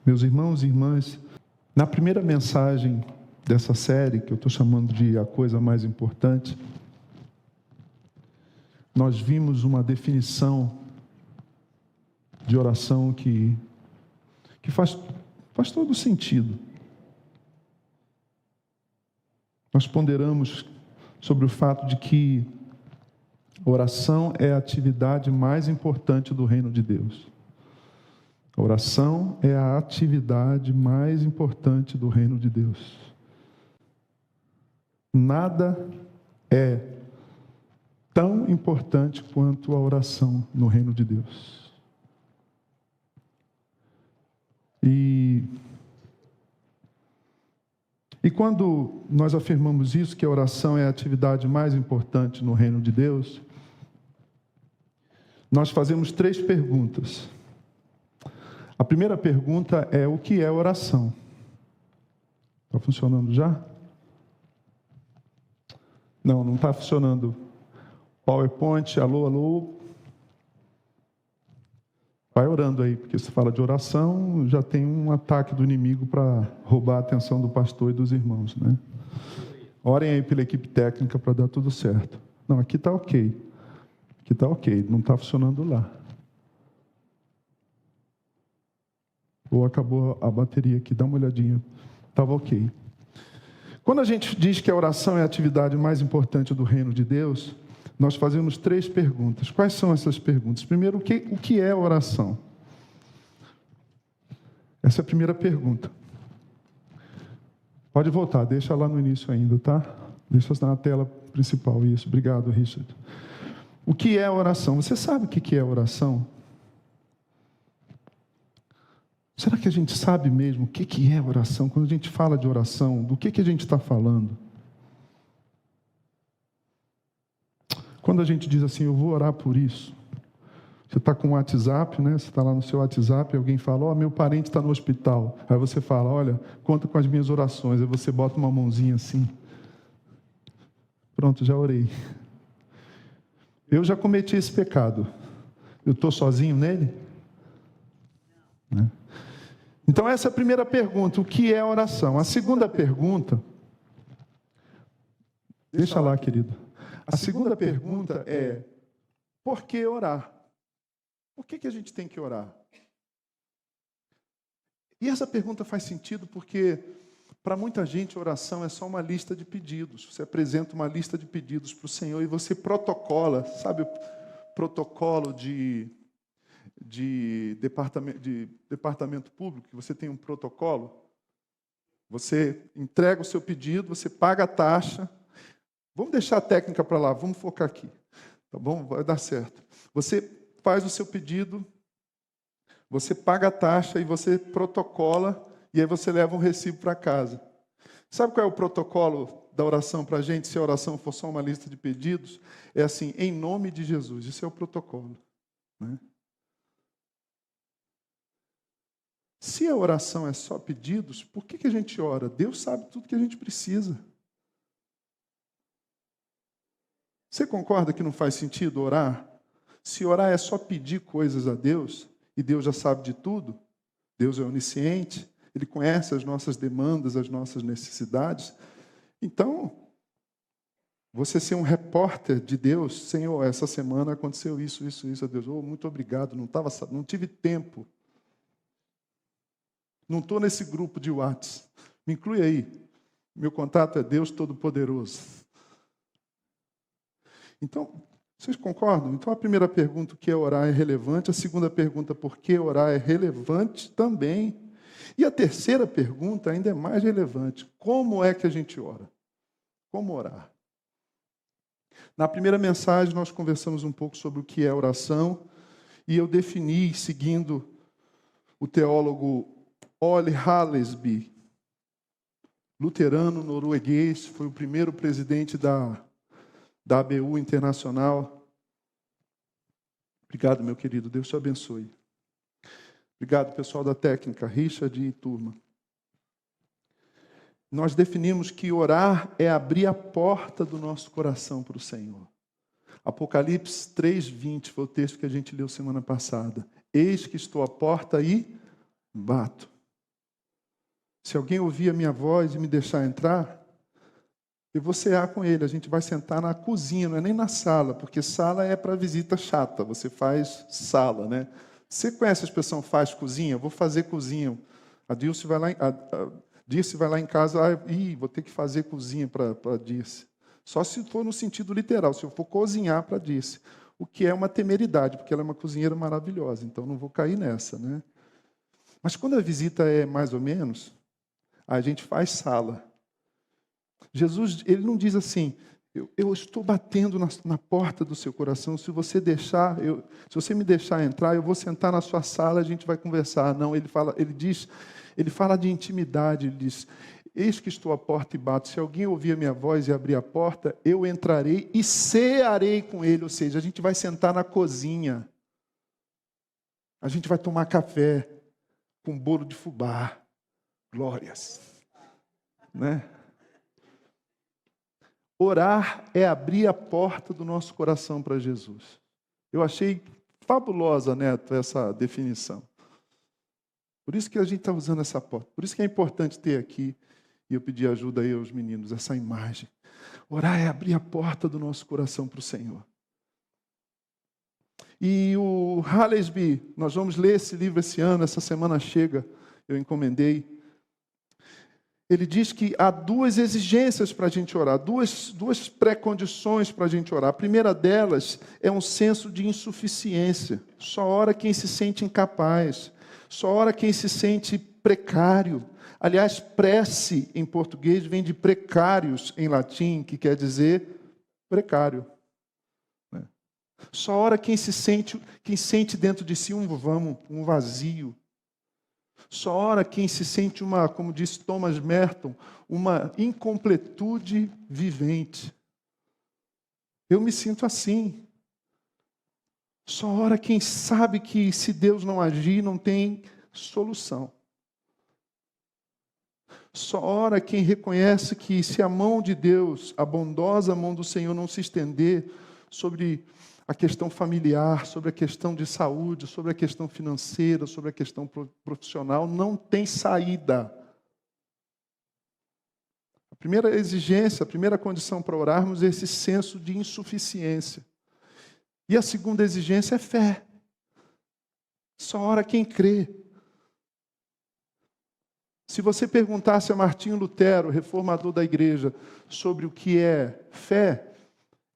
Meus irmãos e irmãs, na primeira mensagem dessa série, que eu estou chamando de A Coisa Mais Importante, nós vimos uma definição de oração que faz todo sentido. Nós ponderamos sobre o fato de que a oração é a atividade mais importante do reino de Deus. A oração é a atividade mais importante do reino de Deus. Nada é tão importante quanto a oração no reino de Deus. E quando nós afirmamos isso, que a oração é a atividade mais importante no reino de Deus, nós fazemos 3 perguntas. A primeira pergunta é: o que é oração? Está funcionando já? Não está funcionando. PowerPoint, alô, alô. Vai orando aí, porque se fala de oração, já tem um ataque do inimigo para roubar a atenção do pastor e dos irmãos, né? Orem aí pela equipe técnica para dar tudo certo. Não, aqui está ok. Aqui está ok, não está funcionando lá. Ou acabou a bateria aqui, dá uma olhadinha. Estava ok. Quando a gente diz que a oração é a atividade mais importante do reino de Deus, nós fazemos 3 perguntas. Quais são essas perguntas? Primeiro, o que é oração? Essa é a primeira pergunta. Pode voltar, deixa lá no início ainda, tá? Deixa na tela principal, isso. Obrigado, Richard. O que é oração? Você sabe o que é oração? Será que a gente sabe mesmo o que é oração? Quando a gente fala de oração, do que a gente está falando? Quando a gente diz assim, eu vou orar por isso. Você está com o WhatsApp, né? Você está lá no seu WhatsApp, alguém fala, meu parente está no hospital. Aí você fala, olha, conta com as minhas orações. Aí você bota uma mãozinha assim. Pronto, já orei. Eu já cometi esse pecado. Eu estou sozinho nele? Né? Então essa é a primeira pergunta, o que é oração? A segunda pergunta, deixa lá, querido. A segunda pergunta é, por que orar? Por que a gente tem que orar? E essa pergunta faz sentido porque, para muita gente, oração é só uma lista de pedidos. Você apresenta uma lista de pedidos para o Senhor e você protocola, sabe o protocolo de departamento público, que você tem um protocolo? Você entrega o seu pedido, você paga a taxa. Vamos deixar a técnica para lá, vamos focar aqui. Tá bom? Vai dar certo. Você faz o seu pedido, você paga a taxa e você protocola, e aí você leva um recibo para casa. Sabe qual é o protocolo da oração para a gente, se a oração for só uma lista de pedidos? É assim, em nome de Jesus. Isso é o protocolo, né? Se a oração é só pedidos, por que a gente ora? Deus sabe tudo que a gente precisa. Você concorda que não faz sentido orar? Se orar é só pedir coisas a Deus, e Deus já sabe de tudo, Deus é onisciente, Ele conhece as nossas demandas, as nossas necessidades. Então, você ser um repórter de Deus, Senhor, essa semana aconteceu isso, a Deus, muito obrigado, não tive tempo. Não estou nesse grupo de WhatsApp. Me inclui aí. Meu contato é Deus Todo-Poderoso. Então, vocês concordam? Então, a primeira pergunta, o que é orar, é relevante. A segunda pergunta, por que orar, é relevante também. E a terceira pergunta ainda é mais relevante. Como é que a gente ora? Como orar? Na primeira mensagem, nós conversamos um pouco sobre o que é oração. E eu defini, seguindo o teólogo Ole Hallesby, luterano norueguês, foi o primeiro presidente da ABU Internacional. Obrigado, meu querido. Deus te abençoe. Obrigado, pessoal da técnica, Richard e turma. Nós definimos que orar é abrir a porta do nosso coração para o Senhor. Apocalipse 3:20 foi o texto que a gente leu semana passada. Eis que estou à porta e bato. Se alguém ouvir a minha voz e me deixar entrar, eu vou cear com ele. A gente vai sentar na cozinha, não é nem na sala, porque sala é para visita chata. Você faz sala, né? Você conhece a expressão faz cozinha? Eu vou fazer cozinha. A Dilce vai lá, Dirce vai lá em casa, vou ter que fazer cozinha para Dirce. Só se for no sentido literal, se eu for cozinhar para Dirce. O que é uma temeridade, porque ela é uma cozinheira maravilhosa, então não vou cair nessa, né? Mas quando a visita é mais ou menos, a gente faz sala. Jesus, ele não diz assim, eu estou batendo na porta do seu coração, se você me deixar entrar, eu vou sentar na sua sala, a gente vai conversar. Não, ele fala de intimidade, ele diz, eis que estou à porta e bato, se alguém ouvir a minha voz e abrir a porta, eu entrarei e cearei com ele, ou seja, a gente vai sentar na cozinha, a gente vai tomar café com bolo de fubá, glórias, né? Orar é abrir a porta do nosso coração para Jesus. Eu achei fabulosa, Neto, essa definição. Por isso que a gente está usando essa porta. Por isso que é importante ter aqui, e eu pedi ajuda aí aos meninos, essa imagem. Orar é abrir a porta do nosso coração para o Senhor. E o Hallesby, nós vamos ler esse livro esse ano, essa semana chega, eu encomendei. Ele diz que há duas exigências para a gente orar, duas pré-condições para a gente orar. A primeira delas é um senso de insuficiência. Só ora quem se sente incapaz, só ora quem se sente precário. Aliás, prece em português vem de precários em latim, que quer dizer precário. Só ora quem sente dentro de si um vazio. Só ora quem se sente como disse Thomas Merton, uma incompletude vivente. Eu me sinto assim. Só ora quem sabe que se Deus não agir, não tem solução. Só ora quem reconhece que se a mão de Deus, a bondosa mão do Senhor não se estender sobre a questão familiar, sobre a questão de saúde, sobre a questão financeira, sobre a questão profissional, não tem saída. A primeira exigência, a primeira condição para orarmos é esse senso de insuficiência. E a segunda exigência é fé. Só ora quem crê. Se você perguntasse a Martinho Lutero, reformador da igreja, sobre o que é fé,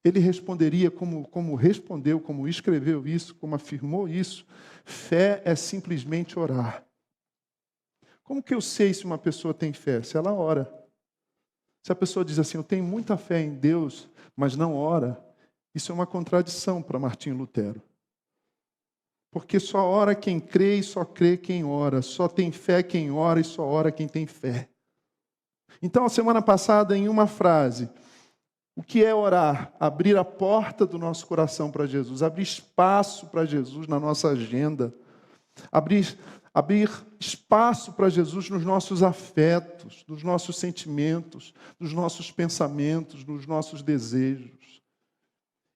ele responderia como respondeu, como escreveu isso, como afirmou isso. Fé é simplesmente orar. Como que eu sei se uma pessoa tem fé? Se ela ora. Se a pessoa diz assim, eu tenho muita fé em Deus, mas não ora, isso é uma contradição para Martinho Lutero. Porque só ora quem crê e só crê quem ora. Só tem fé quem ora e só ora quem tem fé. Então, a semana passada, em uma frase, o que é orar? Abrir a porta do nosso coração para Jesus, abrir espaço para Jesus na nossa agenda, abrir espaço para Jesus nos nossos afetos, nos nossos sentimentos, nos nossos pensamentos, nos nossos desejos.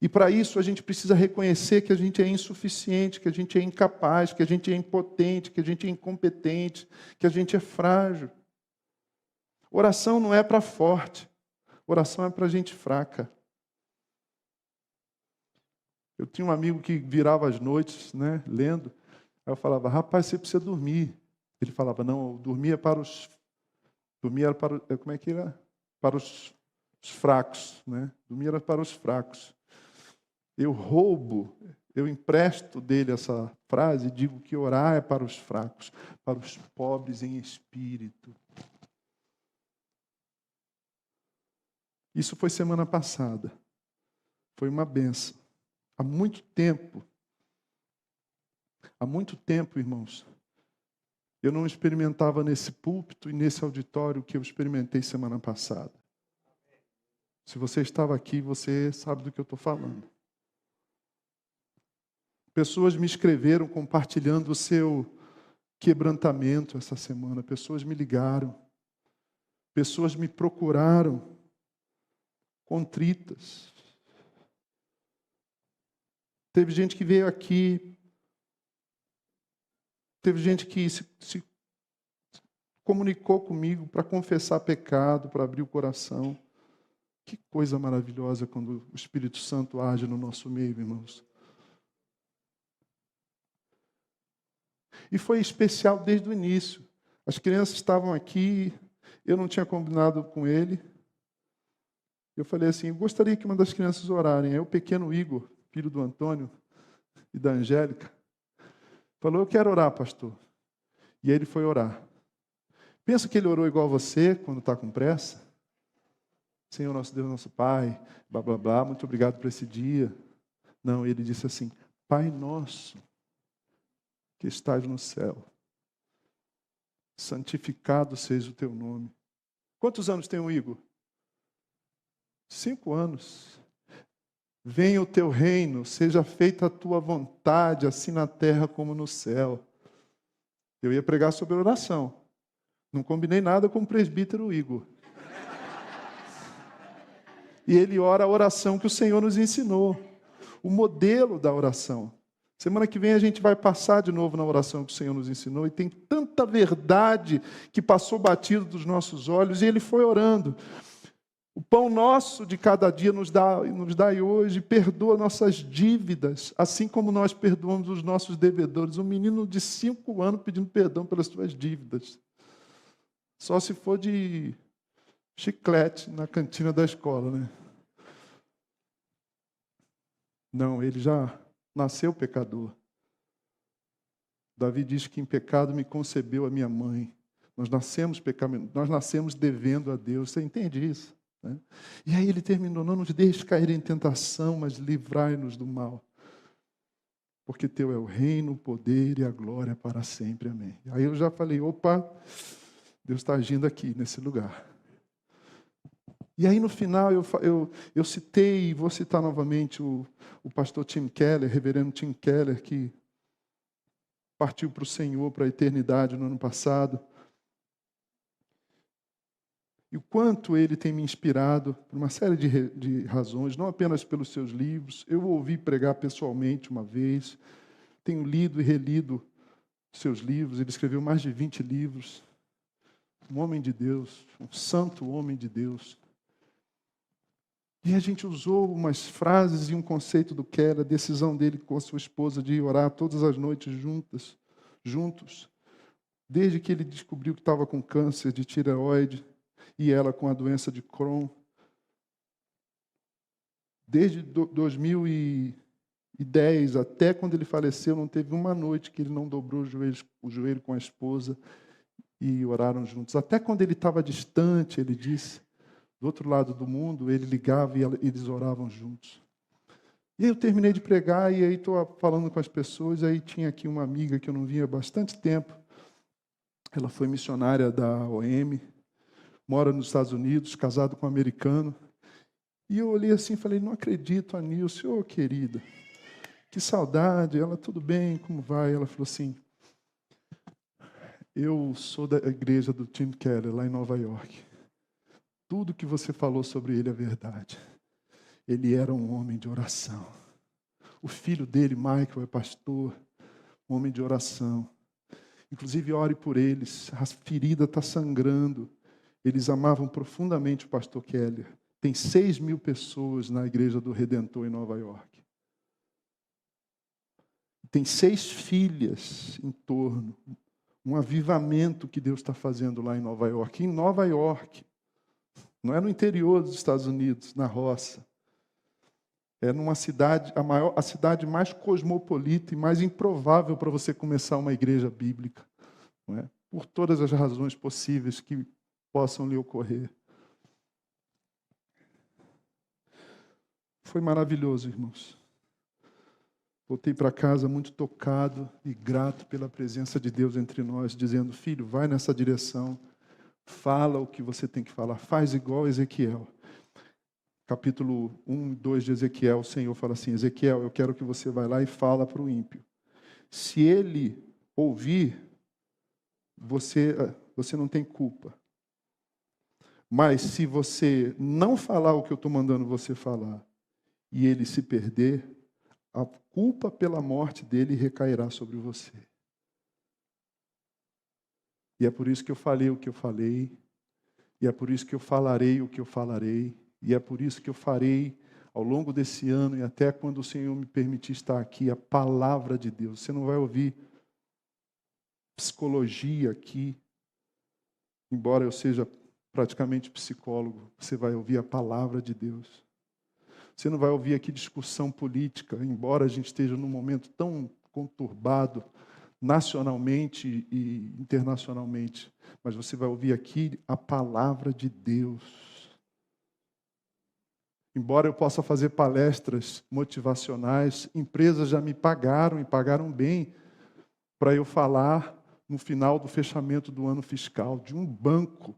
E para isso a gente precisa reconhecer que a gente é insuficiente, que a gente é incapaz, que a gente é impotente, que a gente é incompetente, que a gente é frágil. Oração não é para forte. Oração é para gente fraca. Eu tinha um amigo que virava as noites, né, lendo. Aí eu falava, rapaz, você precisa dormir. Ele falava, não, dormir é para os... Dormir era para... Como é que era? Para os fracos, né? Dormir era para os fracos. Eu empresto dele essa frase e digo que orar é para os fracos, para os pobres em espírito. Isso foi semana passada. Foi uma benção. Há muito tempo, irmãos, eu não experimentava nesse púlpito e nesse auditório o que eu experimentei semana passada. Se você estava aqui, você sabe do que eu estou falando. Pessoas me escreveram compartilhando o seu quebrantamento essa semana. Pessoas me ligaram. Pessoas me procuraram contritas. Teve gente que veio aqui. Teve gente que se comunicou comigo para confessar pecado, para abrir o coração. Que coisa maravilhosa quando o Espírito Santo age no nosso meio, irmãos. E foi especial desde o início. As crianças estavam aqui, eu não tinha combinado com ele. Eu falei assim, eu gostaria que uma das crianças orarem. Aí o pequeno Igor, filho do Antônio e da Angélica, falou, eu quero orar, pastor. E aí ele foi orar. Pensa que ele orou igual você, quando está com pressa? Senhor, nosso Deus, nosso Pai, blá, blá, blá, muito obrigado por esse dia. Não, ele disse assim, Pai nosso, que estás no céu, santificado seja o teu nome. Quantos anos tem o Igor? 5 anos. Venha o teu reino, seja feita a tua vontade, assim na terra como no céu. Eu ia pregar sobre oração. Não combinei nada com o presbítero Igor. E ele ora a oração que o Senhor nos ensinou. O modelo da oração. Semana que vem a gente vai passar de novo na oração que o Senhor nos ensinou. E tem tanta verdade que passou batido dos nossos olhos. E ele foi orando. O pão nosso de cada dia nos dai hoje. Perdoa nossas dívidas, assim como nós perdoamos os nossos devedores. Um menino de 5 anos pedindo perdão pelas suas dívidas. Só se for de chiclete na cantina da escola, né? Não, ele já nasceu pecador. Davi diz que em pecado me concebeu a minha mãe. Nós nascemos pecaminosos, nós nascemos devendo a Deus. Você entende isso? Né? E aí ele terminou, não nos deixe cair em tentação, mas livrai-nos do mal. Porque teu é o reino, o poder e a glória para sempre. Amém. Aí eu já falei, opa, Deus está agindo aqui, nesse lugar. E aí no final eu citei, e vou citar novamente o pastor Tim Keller, reverendo Tim Keller, que partiu para o Senhor, para a eternidade no ano passado. E o quanto ele tem me inspirado por uma série de razões, não apenas pelos seus livros. Eu o ouvi pregar pessoalmente uma vez, tenho lido e relido seus livros, ele escreveu mais de 20 livros. Um homem de Deus, um santo homem de Deus. E a gente usou umas frases e um conceito do Keller, a decisão dele com a sua esposa de orar todas as noites juntos, desde que ele descobriu que estava com câncer de tireoide e ela com a doença de Crohn. Desde 2010 até quando ele faleceu, não teve uma noite que ele não dobrou o joelho com a esposa e oraram juntos. Até quando ele estava distante, ele disse, do outro lado do mundo, ele ligava e eles oravam juntos. E aí eu terminei de pregar e aí estou falando com as pessoas. Aí tinha aqui uma amiga que eu não via há bastante tempo. Ela foi missionária da OM, mora nos Estados Unidos, casado com um americano. E eu olhei assim e falei, não acredito, Anilce, ô querida, que saudade. Ela, tudo bem, como vai? Ela falou assim, eu sou da igreja do Tim Keller, lá em Nova York. Tudo que você falou sobre ele é verdade. Ele era um homem de oração. O filho dele, Michael, é pastor, homem de oração. Inclusive, ore por eles. A ferida está sangrando. Eles amavam profundamente o pastor Keller. Tem 6.000 pessoas na Igreja do Redentor em Nova York. Tem 6 filhas em torno. Um avivamento que Deus está fazendo lá em Nova York. Em Nova York. Não é no interior dos Estados Unidos, na roça. É numa cidade, a cidade mais cosmopolita e mais improvável para você começar uma igreja bíblica. Não é? Por todas as razões possíveis que possam lhe ocorrer. Foi maravilhoso, irmãos. Voltei para casa muito tocado e grato pela presença de Deus entre nós, dizendo, filho, vai nessa direção. Fala o que você tem que falar. Faz igual Ezequiel. Capítulo 1 e 2 de Ezequiel, o Senhor fala assim, Ezequiel, eu quero que você vá lá e fala para o ímpio. Se ele ouvir, você não tem culpa. Mas se você não falar o que eu estou mandando você falar, e ele se perder, a culpa pela morte dele recairá sobre você. E é por isso que eu falei o que eu falei. E é por isso que eu falarei o que eu falarei. E é por isso que eu farei ao longo desse ano e até quando o Senhor me permitir estar aqui, a palavra de Deus. Você não vai ouvir psicologia aqui, embora eu seja praticamente psicólogo, você vai ouvir a palavra de Deus. Você não vai ouvir aqui discussão política, embora a gente esteja num momento tão conturbado, nacionalmente e internacionalmente, mas você vai ouvir aqui a palavra de Deus. Embora eu possa fazer palestras motivacionais, empresas já me pagaram e pagaram bem para eu falar no final do fechamento do ano fiscal de um banco.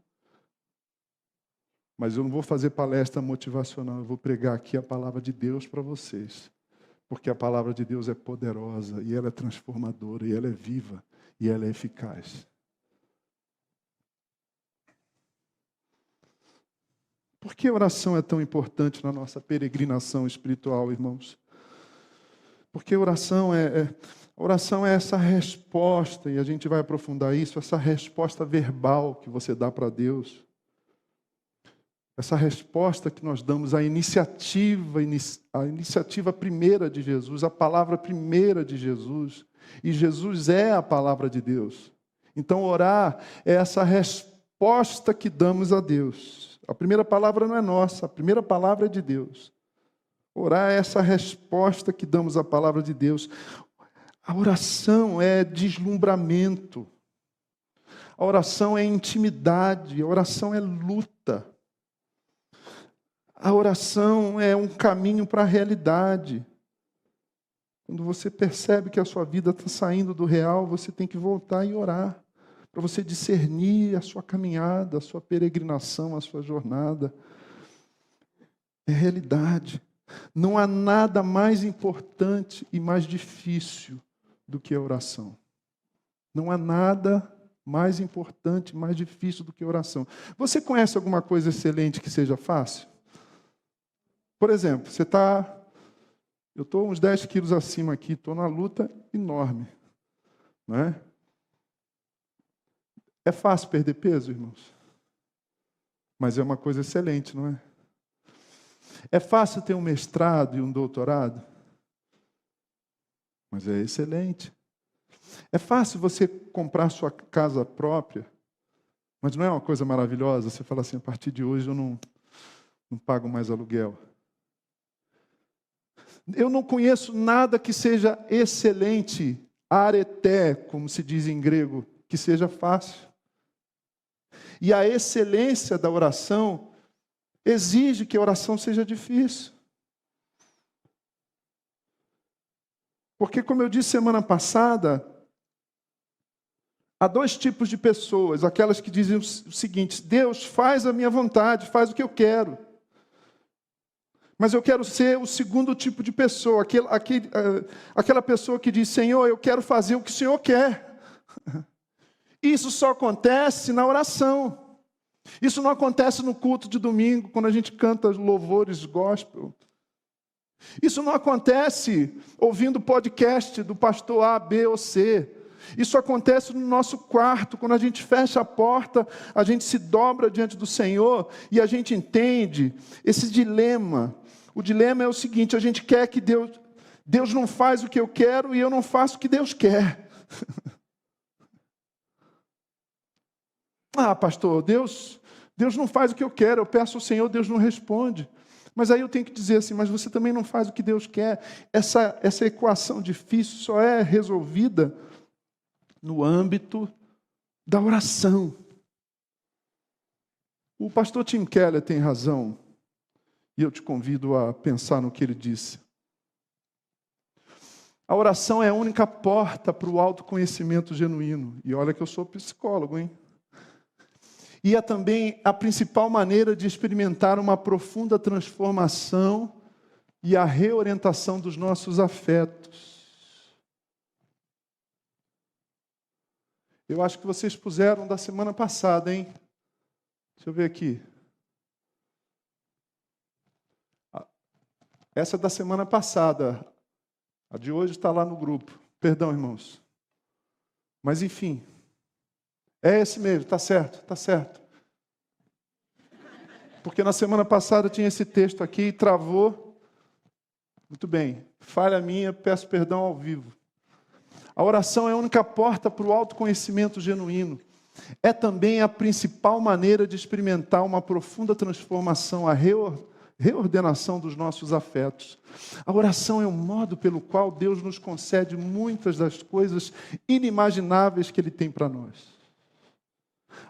Mas eu não vou fazer palestra motivacional, eu vou pregar aqui a palavra de Deus para vocês. Porque a palavra de Deus é poderosa, e ela é transformadora, e ela é viva, e ela é eficaz. Por que a oração é tão importante na nossa peregrinação espiritual, irmãos? Porque a oração é essa resposta, e a gente vai aprofundar isso, essa resposta verbal que você dá para Deus. Essa resposta que nós damos à iniciativa primeira de Jesus, a palavra primeira de Jesus. E Jesus é a palavra de Deus. Então, orar é essa resposta que damos a Deus. A primeira palavra não é nossa, a primeira palavra é de Deus. Orar é essa resposta que damos à palavra de Deus. A oração é deslumbramento. A oração é intimidade. A oração é luta. A oração é um caminho para a realidade. Quando você percebe que a sua vida está saindo do real, você tem que voltar e orar, para você discernir a sua caminhada, a sua peregrinação, a sua jornada. É realidade. Não há nada mais importante e mais difícil do que a oração. Não há nada mais importante, mais difícil do que a oração. Você conhece alguma coisa excelente que seja fácil? Por exemplo, eu estou uns 10 quilos acima aqui, estou numa luta enorme. Não é? É fácil perder peso, irmãos? Mas é uma coisa excelente, não é? É fácil ter um mestrado e um doutorado? Mas é excelente. É fácil você comprar sua casa própria? Mas não é uma coisa maravilhosa? Você fala assim, a partir de hoje eu não pago mais aluguel. Eu não conheço nada que seja excelente, areté, como se diz em grego, que seja fácil. E a excelência da oração exige que a oração seja difícil. Porque, como eu disse semana passada, há dois tipos de pessoas. Aquelas que dizem o seguinte: Deus, faz a minha vontade, faz o que eu quero. Mas eu quero ser o segundo tipo de pessoa, aquela pessoa que diz, Senhor, eu quero fazer o que o Senhor quer. Isso só acontece na oração. Isso não acontece no culto de domingo, quando a gente canta louvores gospel. Isso não acontece ouvindo podcast do pastor A, B ou C. Isso acontece no nosso quarto, quando a gente fecha a porta, a gente se dobra diante do Senhor e a gente entende esse dilema. O dilema é o seguinte: a gente quer que Deus não faz o que eu quero e eu não faço o que Deus quer. Pastor, Deus não faz o que eu quero, eu peço ao Senhor, Deus não responde. Mas aí eu tenho que dizer assim, mas você também não faz o que Deus quer. Essa equação difícil só é resolvida no âmbito da oração. O pastor Tim Keller tem razão, e eu te convido a pensar no que ele disse. A oração é a única porta para o autoconhecimento genuíno. E olha que eu sou psicólogo, hein? E é também a principal maneira de experimentar uma profunda transformação e a reorientação dos nossos afetos. Eu acho que vocês puseram da semana passada, hein? Deixa eu ver aqui. Essa é da semana passada. A de hoje está lá no grupo. Perdão, irmãos. Mas, enfim, É esse mesmo, está certo, está certo. Porque na semana passada tinha esse texto aqui e travou. Muito bem, falha minha, peço perdão ao vivo. A oração é a única porta para o autoconhecimento genuíno. É também a principal maneira de experimentar uma profunda transformação, a reordenação dos nossos afetos. A oração é o modo pelo qual Deus nos concede muitas das coisas inimagináveis que Ele tem para nós.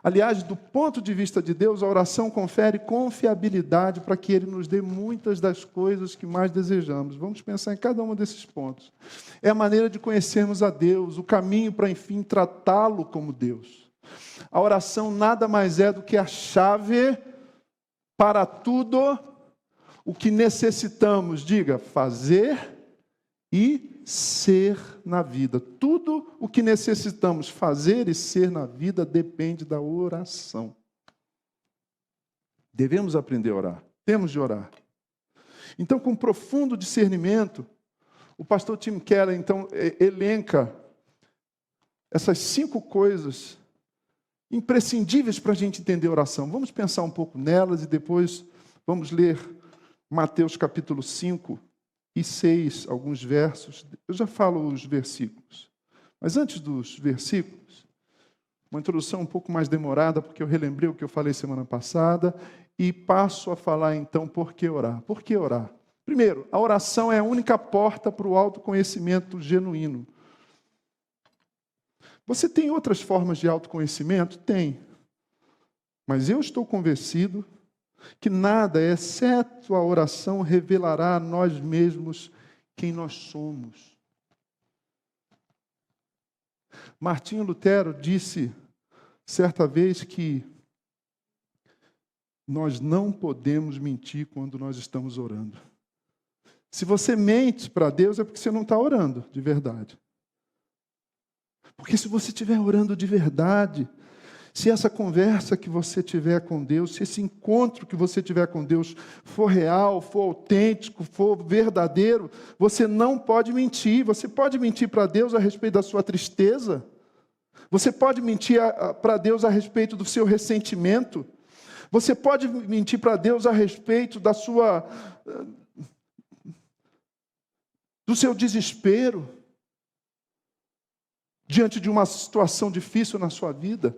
Aliás, do ponto de vista de Deus, a oração confere confiabilidade para que Ele nos dê muitas das coisas que mais desejamos. Vamos pensar em cada um desses pontos. É a maneira de conhecermos a Deus, o caminho para, enfim, tratá-lo como Deus. A oração nada mais é do que a chave para tudo o que necessitamos, diga, fazer e ser na vida. Tudo o que necessitamos fazer e ser na vida depende da oração. Devemos aprender a orar. Temos de orar. Então, com profundo discernimento, o pastor Tim Keller, então, elenca essas 5 coisas imprescindíveis para a gente entender a oração. Vamos pensar um pouco nelas e depois vamos ler Mateus capítulo 5 e 6, alguns versos. Eu já falo os versículos. Mas antes dos versículos, uma introdução um pouco mais demorada, porque eu relembrei o que eu falei semana passada e passo a falar então por que orar. Por que orar? Primeiro, a oração é a única porta para o autoconhecimento genuíno. Você tem outras formas de autoconhecimento? Tem. Mas eu estou convencido que nada, exceto a oração, revelará a nós mesmos quem nós somos. Martinho Lutero disse certa vez que nós não podemos mentir quando nós estamos orando. Se você mente para Deus é porque você não está orando de verdade. Porque se você estiver orando de verdade, se essa conversa que você tiver com Deus, se esse encontro que você tiver com Deus for real, for autêntico, for verdadeiro, você não pode mentir. Você pode mentir para Deus a respeito da sua tristeza. Você pode mentir para Deus a respeito do seu ressentimento. Você pode mentir para Deus a respeito do seu desespero diante de uma situação difícil na sua vida.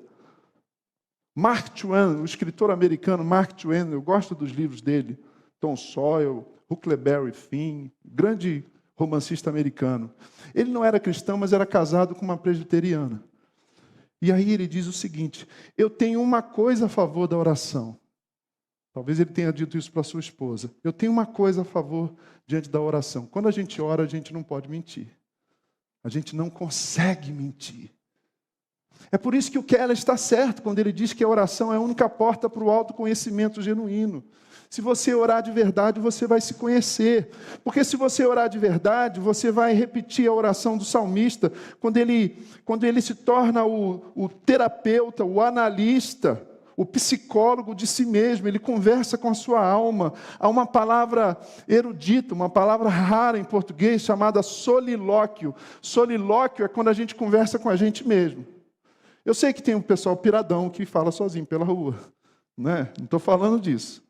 Mark Twain, o escritor americano Mark Twain, eu gosto dos livros dele, Tom Sawyer, Huckleberry Finn, grande romancista americano. Ele não era cristão, mas era casado com uma presbiteriana. E aí ele diz o seguinte: eu tenho uma coisa a favor da oração. Talvez ele tenha dito isso para sua esposa. Eu tenho uma coisa a favor diante da oração. Quando a gente ora, a gente não pode mentir. A gente não consegue mentir. É por isso que o Keller está certo quando ele diz que a oração é a única porta para o autoconhecimento genuíno. Se você orar de verdade, você vai se conhecer. Porque se você orar de verdade, você vai repetir a oração do salmista, quando ele se torna o terapeuta, o analista, o psicólogo de si mesmo. Ele conversa com a sua alma. Há uma palavra erudita, uma palavra rara em português, chamada solilóquio. Solilóquio é quando a gente conversa com a gente mesmo. Eu sei que tem um pessoal piradão que fala sozinho pela rua, né? Não estou falando disso.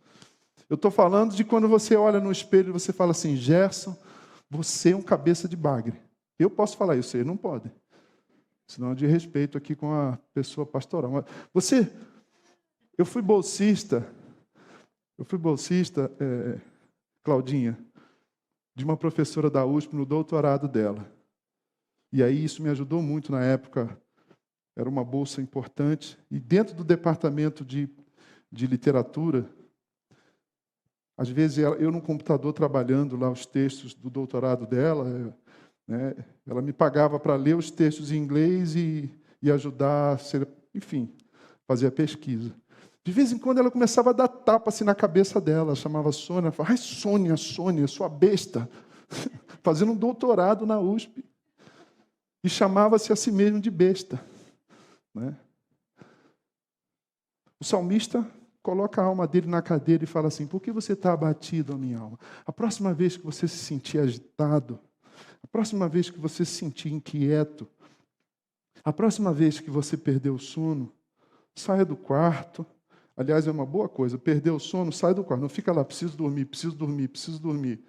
Eu estou falando de quando você olha no espelho e você fala assim: Gerson, você é um cabeça de bagre. Eu posso falar isso, vocês não podem. Senão é de respeito aqui com a pessoa pastoral. Eu fui bolsista, Claudinha, de uma professora da USP no doutorado dela. E aí isso me ajudou muito na época. Era uma bolsa importante. E dentro do departamento de literatura, às vezes eu no computador trabalhando lá os textos do doutorado dela, né, ela me pagava para ler os textos em inglês e ajudar, enfim, fazer a pesquisa. De vez em quando ela começava a dar tapa assim na cabeça dela, chamava Sônia, ela falava: ai, Sônia, sua besta, fazendo um doutorado na USP. E chamava-se a si mesmo de besta. Né? O salmista coloca a alma dele na cadeira e fala assim: por que você está abatido, a minha alma? A próxima vez que você se sentir agitado, a próxima vez que você se sentir inquieto, A próxima vez que você perder o sono, saia do quarto. Aliás, é uma boa coisa, perder o sono, sai do quarto. Não fica lá, preciso dormir, preciso dormir, preciso dormir.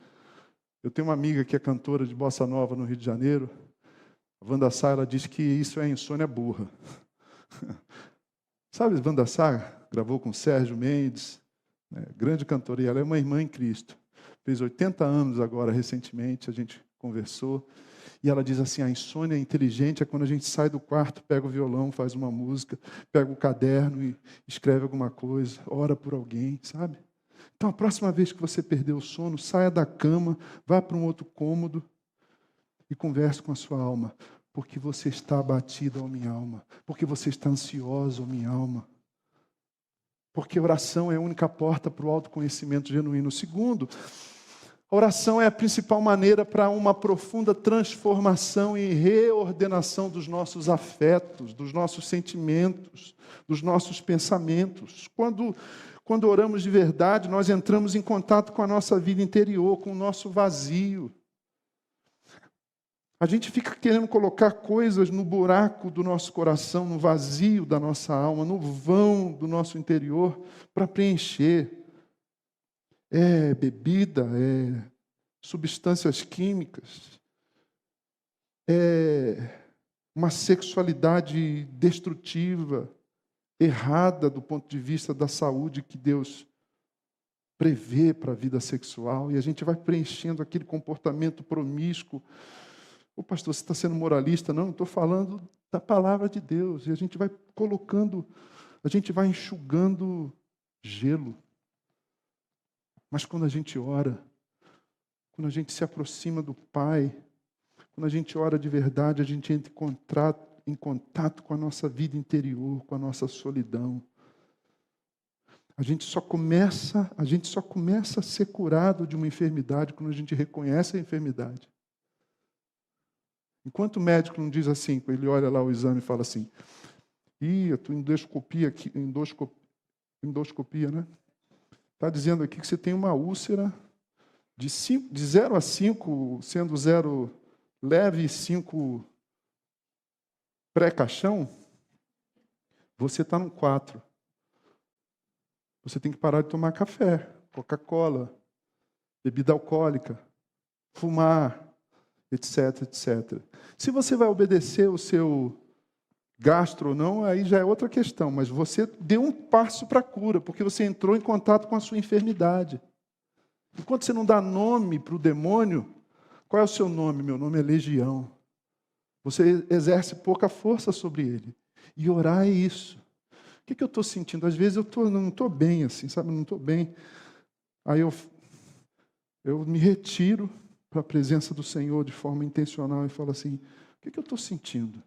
Eu tenho uma amiga que é cantora de bossa nova no Rio de Janeiro. A Wanda Sá, ela diz que isso é insônia burra. Sabe, Wanda Sá gravou com Sérgio Mendes, né, grande cantora, e ela é uma irmã em Cristo. Fez 80 anos agora, recentemente, a gente conversou. E ela diz assim, a insônia inteligente é quando a gente sai do quarto, pega o violão, faz uma música, pega o caderno e escreve alguma coisa, ora por alguém, sabe? Então, a próxima vez que você perder o sono, saia da cama, vá para um outro cômodo e converse com a sua alma. Porque você está abatido, ó minha alma. Porque você está ansioso, ó minha alma. Porque a oração é a única porta para o autoconhecimento genuíno. Segundo, a oração é a principal maneira para uma profunda transformação e reordenação dos nossos afetos, dos nossos sentimentos, dos nossos pensamentos. Quando oramos de verdade, nós entramos em contato com a nossa vida interior, com o nosso vazio. A gente fica querendo colocar coisas no buraco do nosso coração, no vazio da nossa alma, no vão do nosso interior, para preencher. É bebida, é substâncias químicas, é uma sexualidade destrutiva, errada do ponto de vista da saúde que Deus prevê para a vida sexual, e a gente vai preenchendo aquele comportamento promíscuo. Ô pastor, você está sendo moralista? Não, estou falando da palavra de Deus, e a gente vai colocando, a gente vai enxugando gelo. Mas quando a gente ora, quando a gente se aproxima do Pai, quando a gente ora de verdade, a gente entra em contato com a nossa vida interior, com a nossa solidão. A gente só começa a ser curado de uma enfermidade quando a gente reconhece a enfermidade. Enquanto o médico não diz assim, ele olha lá o exame e fala assim, a tua endoscopia aqui, endoscopia, né? Está dizendo aqui que você tem uma úlcera de 0 a 5, sendo 0 leve e 5 pré-caixão, você está no 4. Você tem que parar de tomar café, Coca-Cola, bebida alcoólica, fumar, etc, etc. Se você vai obedecer o seu gastro ou não, aí já é outra questão, mas você deu um passo para a cura, porque você entrou em contato com a sua enfermidade. Enquanto você não dá nome para o demônio, qual é o seu nome? Meu nome é Legião. Você exerce pouca força sobre ele. E orar é isso. O que eu estou sentindo? Às vezes eu não estou bem assim, sabe? Não estou bem. Aí eu me retiro para a presença do Senhor de forma intencional e falo assim, o que eu estou sentindo?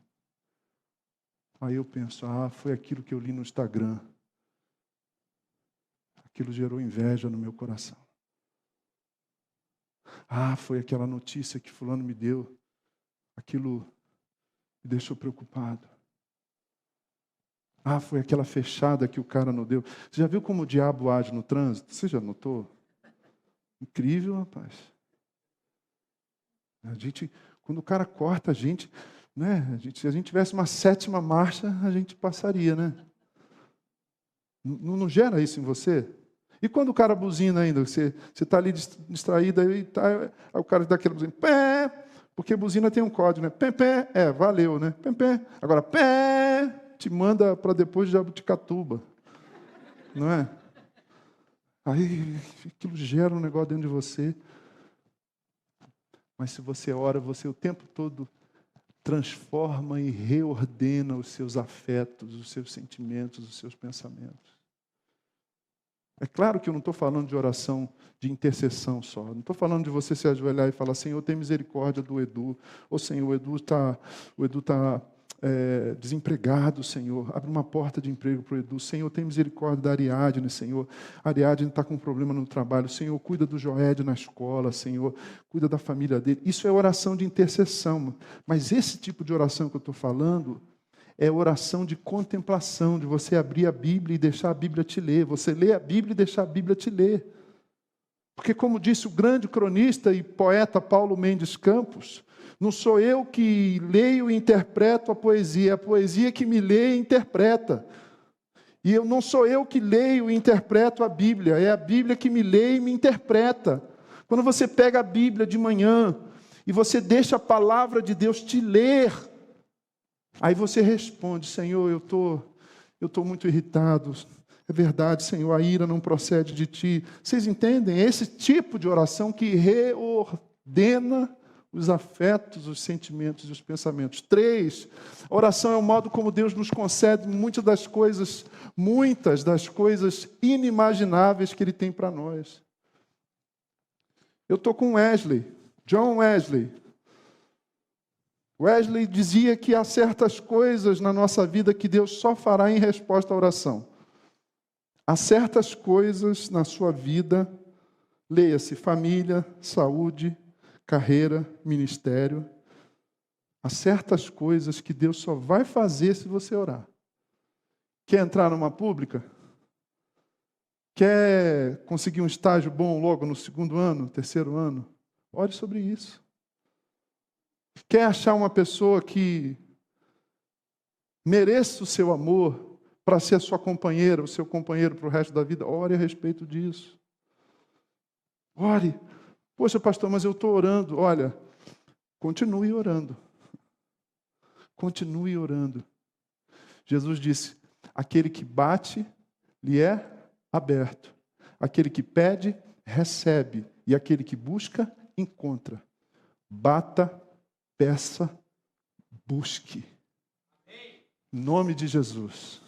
Aí eu penso, foi aquilo que eu li no Instagram. Aquilo gerou inveja no meu coração. Foi aquela notícia que fulano me deu. Aquilo me deixou preocupado. Foi aquela fechada que o cara não deu. Você já viu como o diabo age no trânsito? Você já notou? Incrível, rapaz. Quando o cara corta a gente, né? Se a gente tivesse uma 7ª marcha, a gente passaria, né? Não gera isso em você? E quando o cara buzina ainda, você está ali distraído, aí o cara dá aquele buzina, pé, porque buzina tem um código, né? Pé, pé, valeu, né? Pé, pé. Agora, pé, te manda para depois de Jabuticatuba, não é? Aí aquilo gera um negócio dentro de você. Mas se você ora, você o tempo todo transforma e reordena os seus afetos, os seus sentimentos, os seus pensamentos. É claro que eu não estou falando de oração de intercessão só. Não estou falando de você se ajoelhar e falar, Senhor, tem misericórdia do Edu. Ou, Senhor, o Edu está desempregado, Senhor. Abre uma porta de emprego para o Edu. Senhor, tem misericórdia da Ariadne, Senhor. A Ariadne está com um problema no trabalho. Senhor, cuida do Joed na escola, Senhor. Cuida da família dele. Isso é oração de intercessão. Mas esse tipo de oração que eu estou falando é oração de contemplação, de você abrir a Bíblia e deixar a Bíblia te ler. Você lê a Bíblia e deixar a Bíblia te ler. Porque, como disse o grande cronista e poeta Paulo Mendes Campos, Não sou eu que leio e interpreto a poesia que me lê e interpreta. E não sou eu que leio e interpreto a Bíblia, é a Bíblia que me lê e me interpreta. Quando você pega a Bíblia de manhã e você deixa a palavra de Deus te ler, aí você responde: Senhor, eu estou muito irritado. É verdade, Senhor, a ira não procede de Ti. Vocês entendem? É esse tipo de oração que reordena os afetos, os sentimentos e os pensamentos. 3, a oração é o modo como Deus nos concede muitas das coisas inimagináveis que Ele tem para nós. Eu estou com John Wesley. Wesley dizia que há certas coisas na nossa vida que Deus só fará em resposta à oração. Há certas coisas na sua vida, leia-se família, saúde, carreira, ministério. Há certas coisas que Deus só vai fazer se você orar. Quer entrar numa pública? Quer conseguir um estágio bom logo no 2º ano, 3º ano? Ore sobre isso. Quer achar uma pessoa que mereça o seu amor para ser a sua companheira, o seu companheiro para o resto da vida? Ore a respeito disso. Ore. Poxa, pastor, mas eu estou orando. Olha, continue orando. Continue orando. Jesus disse: aquele que bate, lhe é aberto. Aquele que pede, recebe. E aquele que busca, encontra. Bata, peça, busque. Em nome de Jesus.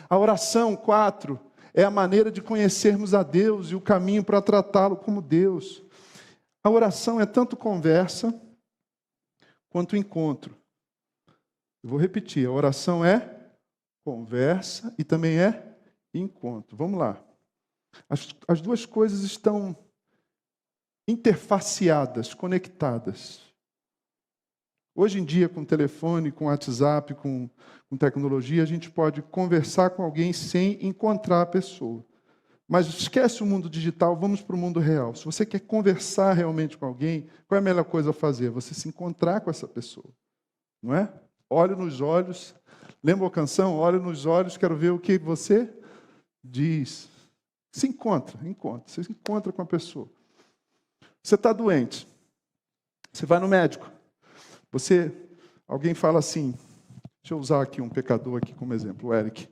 A oração, 4, é a maneira de conhecermos a Deus e o caminho para tratá-lo como Deus. A oração é tanto conversa quanto encontro. Eu vou repetir, a oração é conversa e também é encontro. Vamos lá. As duas coisas estão interfaceadas, conectadas. Hoje em dia, com telefone, com WhatsApp, com tecnologia, a gente pode conversar com alguém sem encontrar a pessoa. Mas esquece o mundo digital, vamos para o mundo real. Se você quer conversar realmente com alguém, qual é a melhor coisa a fazer? Você se encontrar com essa pessoa. Não é? Olhe nos olhos. Lembra a canção? Olhe nos olhos, quero ver o que você diz. Se encontra. Você se encontra com a pessoa. Você está doente. Você vai no médico. Alguém fala assim, deixa eu usar aqui um pecador aqui como exemplo, o Eric.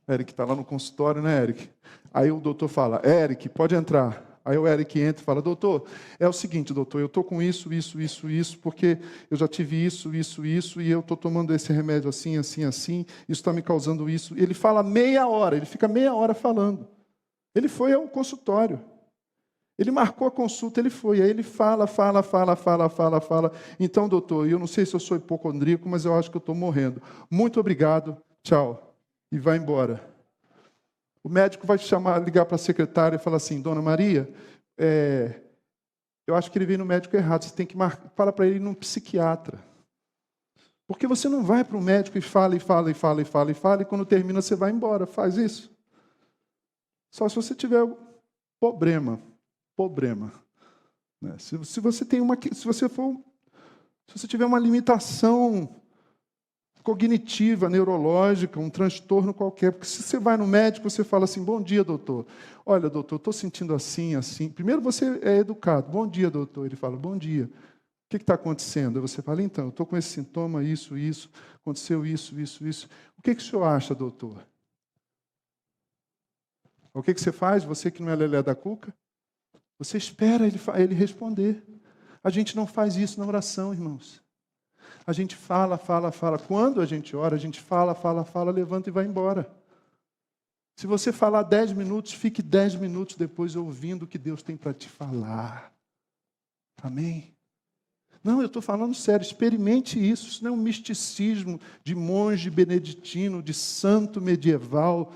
O Eric está lá no consultório, né, Eric? Aí o doutor fala: Eric, pode entrar. Aí o Eric entra e fala: doutor, é o seguinte, doutor, eu estou com isso, porque eu já tive isso, e eu estou tomando esse remédio assim, isso está me causando isso. Ele fala meia hora, ele fica meia hora falando. Ele foi ao consultório. Ele marcou a consulta, ele foi. Aí ele fala. Então, doutor, eu não sei se eu sou hipocondríaco, mas eu acho que eu estou morrendo. Muito obrigado, tchau. E vai embora. O médico vai te ligar para a secretária e falar assim: Dona Maria, eu acho que ele veio no médico errado. Você tem que fala para ele ir num psiquiatra. Porque você não vai para o médico e fala, e quando termina você vai embora. Faz isso. Só se você tiver problema. Né? Se você tiver uma limitação cognitiva, neurológica, um transtorno qualquer, porque se você vai no médico, você fala assim: bom dia, doutor. Olha, doutor, estou sentindo assim. Primeiro você é educado. Bom dia, doutor. Ele fala: bom dia. O que está acontecendo? Aí você fala: então, eu estou com esse sintoma, isso, aconteceu isso. O que o senhor acha, doutor? O que você faz? Você que não é lelé da cuca? Você espera ele responder. A gente não faz isso na oração, irmãos. A gente fala. Quando a gente ora, a gente fala, levanta e vai embora. Se você falar 10 minutos, fique 10 minutos depois ouvindo o que Deus tem para te falar. Amém? Não, eu estou falando sério. Experimente isso. Isso não é um misticismo de monge beneditino, de santo medieval,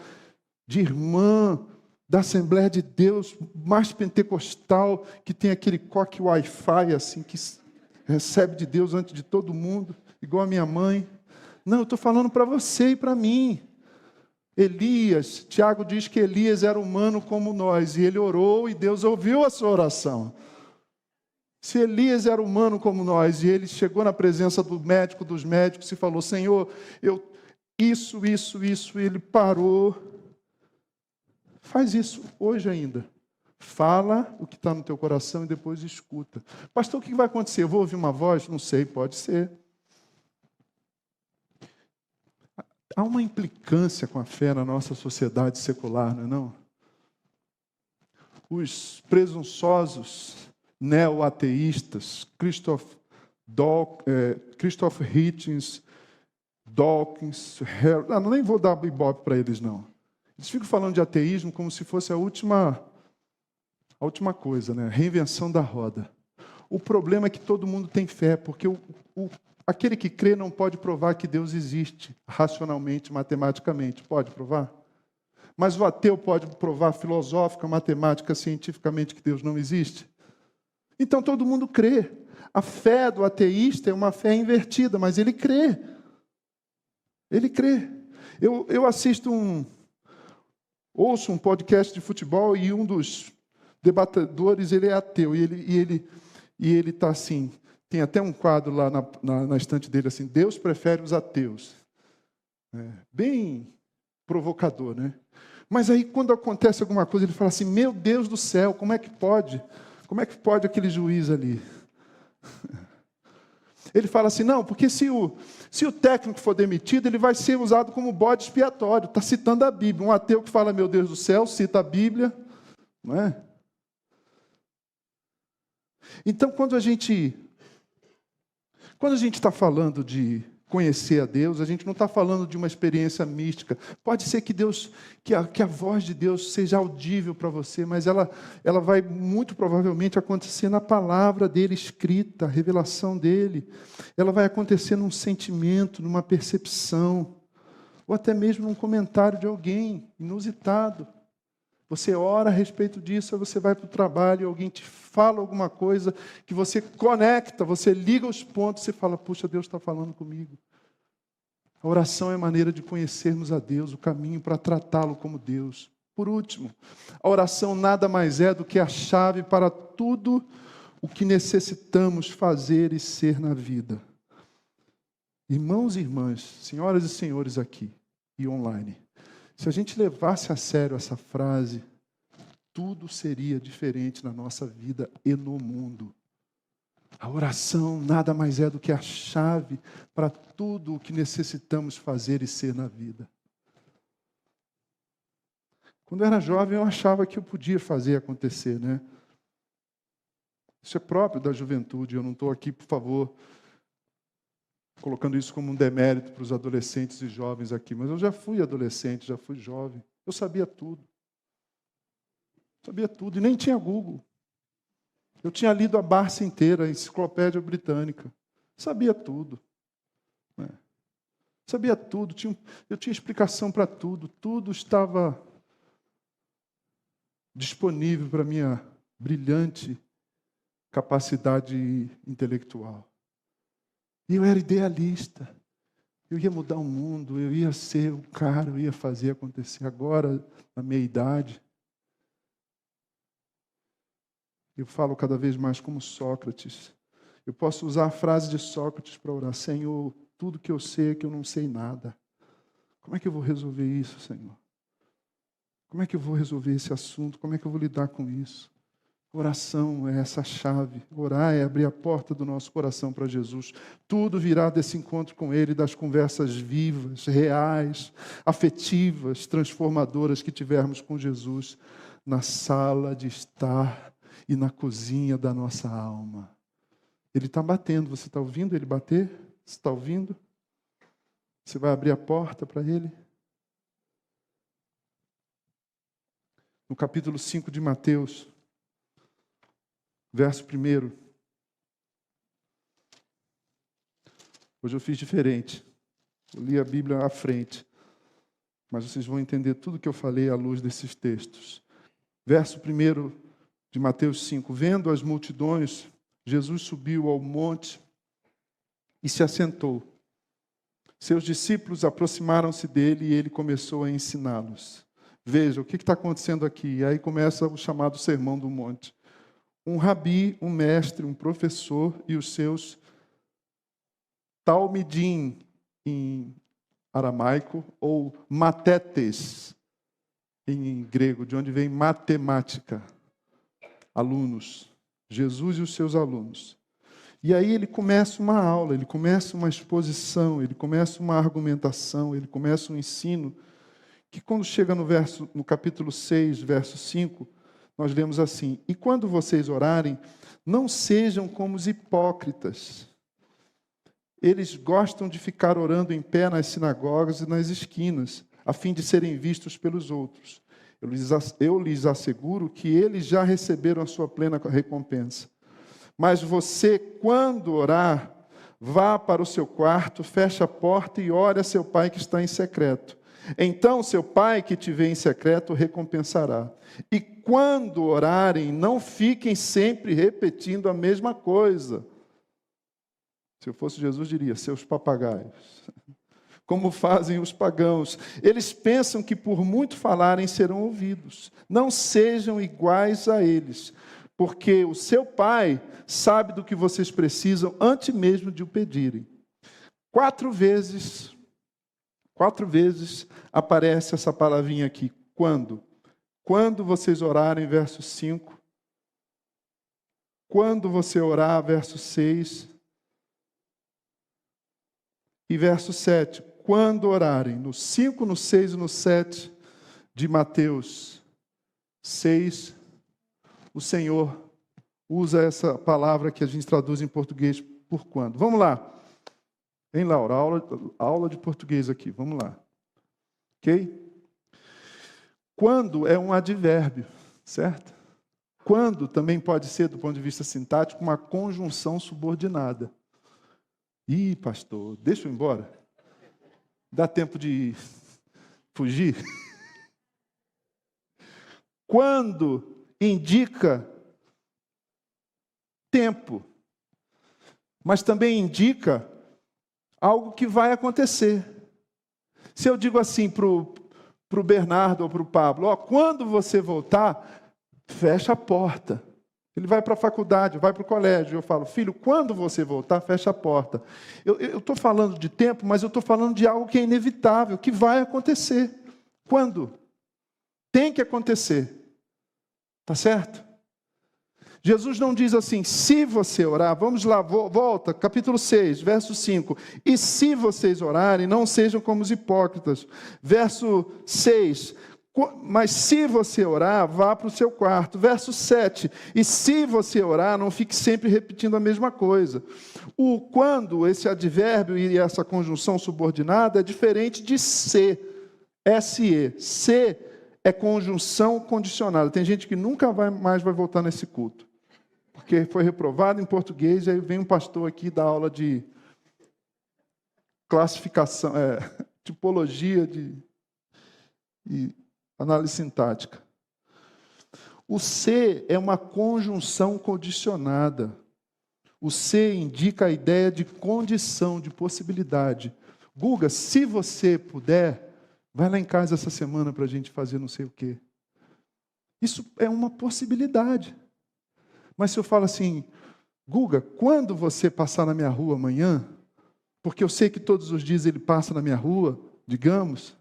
de irmã da Assembleia de Deus, mais pentecostal, que tem aquele coque Wi-Fi, assim, que recebe de Deus antes de todo mundo, igual a minha mãe. Não, eu estou falando para você e para mim. Elias, Tiago diz que Elias era humano como nós, e ele orou e Deus ouviu a sua oração. Se Elias era humano como nós, e ele chegou na presença do médico dos médicos e falou, Senhor, isso, ele parou. Faz isso hoje ainda. Fala o que está no teu coração e depois escuta. Pastor, o que vai acontecer? Eu vou ouvir uma voz? Não sei, pode ser. Há uma implicância com a fé na nossa sociedade secular, não é não? Os presunçosos neo-ateístas, Christopher Hitchens, Dawkins, nem vou dar ibope para eles, não. Eles ficam falando de ateísmo como se fosse a última coisa, né? Reinvenção da roda. O problema é que todo mundo tem fé, porque aquele que crê não pode provar que Deus existe racionalmente, matematicamente. Pode provar? Mas o ateu pode provar filosófica, matemática, cientificamente que Deus não existe? Então todo mundo crê. A fé do ateísta é uma fé invertida, mas ele crê. Ele crê. Eu ouço um podcast de futebol e um dos debatedores, ele é ateu. E ele está assim, tem até um quadro lá na estante dele, assim, Deus prefere os ateus. Bem provocador, né? Mas aí, quando acontece alguma coisa, ele fala assim, meu Deus do céu, como é que pode? Como é que pode aquele juiz ali? Ele fala assim, não, porque se o técnico for demitido, ele vai ser usado como bode expiatório. Está citando a Bíblia. Um ateu que fala, meu Deus do céu, cita a Bíblia. Não é? Então, quando a gente está falando de conhecer a Deus, a gente não está falando de uma experiência mística. Pode ser que a voz de Deus seja audível para você, mas ela vai muito provavelmente acontecer na palavra dele escrita, a revelação dele. Ela vai acontecer num sentimento, numa percepção, ou até mesmo num comentário de alguém inusitado. Você ora a respeito disso, aí você vai para o trabalho, alguém te fala alguma coisa que você conecta, você liga os pontos e fala, puxa, Deus está falando comigo. A oração é a maneira de conhecermos a Deus, o caminho para tratá-lo como Deus. Por último, a oração nada mais é do que a chave para tudo o que necessitamos fazer e ser na vida. Irmãos e irmãs, senhoras e senhores aqui e online, se a gente levasse a sério essa frase, tudo seria diferente na nossa vida e no mundo. A oração nada mais é do que a chave para tudo o que necessitamos fazer e ser na vida. Quando eu era jovem, eu achava que eu podia fazer acontecer, né? Isso é próprio da juventude. Eu não estou aqui, por favor, colocando isso como um demérito para os adolescentes e jovens aqui, mas eu já fui adolescente, já fui jovem. Eu sabia tudo. Sabia tudo, e nem tinha Google. Eu tinha lido a Barça inteira, a Enciclopédia Britânica. Sabia tudo. Né? Sabia tudo, eu tinha explicação para tudo. Tudo estava disponível para a minha brilhante capacidade intelectual. E eu era idealista. Eu ia mudar o mundo, eu ia ser o cara, eu ia fazer acontecer. Agora, na minha idade, eu falo cada vez mais como Sócrates. Eu posso usar a frase de Sócrates para orar. Senhor, tudo que eu sei é que eu não sei nada. Como é que eu vou resolver isso, Senhor? Como é que eu vou resolver esse assunto? Como é que eu vou lidar com isso? Oração é essa chave. Orar é abrir a porta do nosso coração para Jesus. Tudo virá desse encontro com Ele, das conversas vivas, reais, afetivas, transformadoras que tivermos com Jesus na sala de estar e na cozinha da nossa alma. Ele está batendo. Você está ouvindo Ele bater? Você está ouvindo? Você vai abrir a porta para Ele? No capítulo 5 de Mateus, verso 1. Hoje eu fiz diferente. Eu li a Bíblia à frente. Mas vocês vão entender tudo que eu falei à luz desses textos. Verso 1 de Mateus 5. Vendo as multidões, Jesus subiu ao monte e se assentou. Seus discípulos aproximaram-se dele e ele começou a ensiná-los. Veja, o que está acontecendo aqui? E aí começa o chamado Sermão do Monte. um rabi, um mestre, um professor e os seus talmidim em aramaico, ou matetes em grego, de onde vem matemática. Alunos. Jesus e os seus alunos. E aí ele começa uma aula, ele começa uma exposição, ele começa uma argumentação, ele começa um ensino, que quando chega no capítulo 6, verso 5, nós lemos assim: e quando vocês orarem, não sejam como os hipócritas. Eles gostam de ficar orando em pé nas sinagogas e nas esquinas, a fim de serem vistos pelos outros. Eu lhes asseguro que eles já receberam a sua plena recompensa. Mas você, quando orar, vá para o seu quarto, feche a porta e ore a seu pai que está em secreto. Então seu pai que te vê em secreto recompensará. E quando orarem, não fiquem sempre repetindo a mesma coisa. Se eu fosse Jesus, diria: seus papagaios. Como fazem os pagãos. Eles pensam que por muito falarem serão ouvidos. Não sejam iguais a eles, porque o seu pai sabe do que vocês precisam antes mesmo de o pedirem. 4 vezes aparece essa palavrinha aqui. Quando? Quando vocês orarem, verso 5. Quando você orar, verso 6. E verso 7. Quando orarem, no 5, no 6 e no 7 de Mateus 6, o Senhor usa essa palavra que a gente traduz em português por quando. Vamos lá. Hein, Laura? Aula de português aqui. Vamos lá. Ok? Quando é um advérbio, certo? Quando também pode ser, do ponto de vista sintático, uma conjunção subordinada. Ih, pastor, deixa eu ir embora. Dá tempo de fugir? Quando indica tempo, mas também indica algo que vai acontecer. Se eu digo assim para o Bernardo ou para o Pablo: quando você voltar, fecha a porta. Ele vai para a faculdade, vai para o colégio. Eu falo: filho, quando você voltar, fecha a porta. Eu estou falando de tempo, mas eu estou falando de algo que é inevitável, que vai acontecer. Quando? Tem que acontecer. Tá certo? Jesus não diz assim: se você orar, vamos lá, volta, capítulo 6, verso 5. E se vocês orarem, não sejam como os hipócritas. Verso 6. Mas se você orar, vá para o seu quarto. Verso 7. E se você orar, não fique sempre repetindo a mesma coisa. O quando, esse advérbio e essa conjunção subordinada é diferente de se. S-E. Se é conjunção condicionada. Tem gente que nunca mais vai voltar nesse culto, porque foi reprovado em português, e aí vem um pastor aqui dar aula de classificação, tipologia e análise sintática. O se é uma conjunção condicionada. O se indica a ideia de condição, de possibilidade. Guga, se você puder, vai lá em casa essa semana para a gente fazer não sei o quê. Isso é uma possibilidade. Mas se eu falo assim: Guga, quando você passar na minha rua amanhã, porque eu sei que todos os dias ele passa na minha rua, digamos,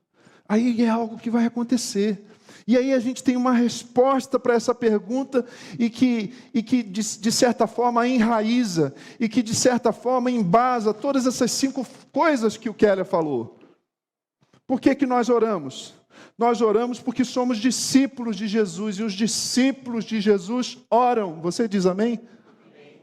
aí é algo que vai acontecer. E aí a gente tem uma resposta para essa pergunta e que de certa forma enraiza e que de certa forma embasa todas essas 5 coisas que o Keller falou. Por que nós oramos? Nós oramos porque somos discípulos de Jesus, e os discípulos de Jesus oram. Você diz amém? Amém.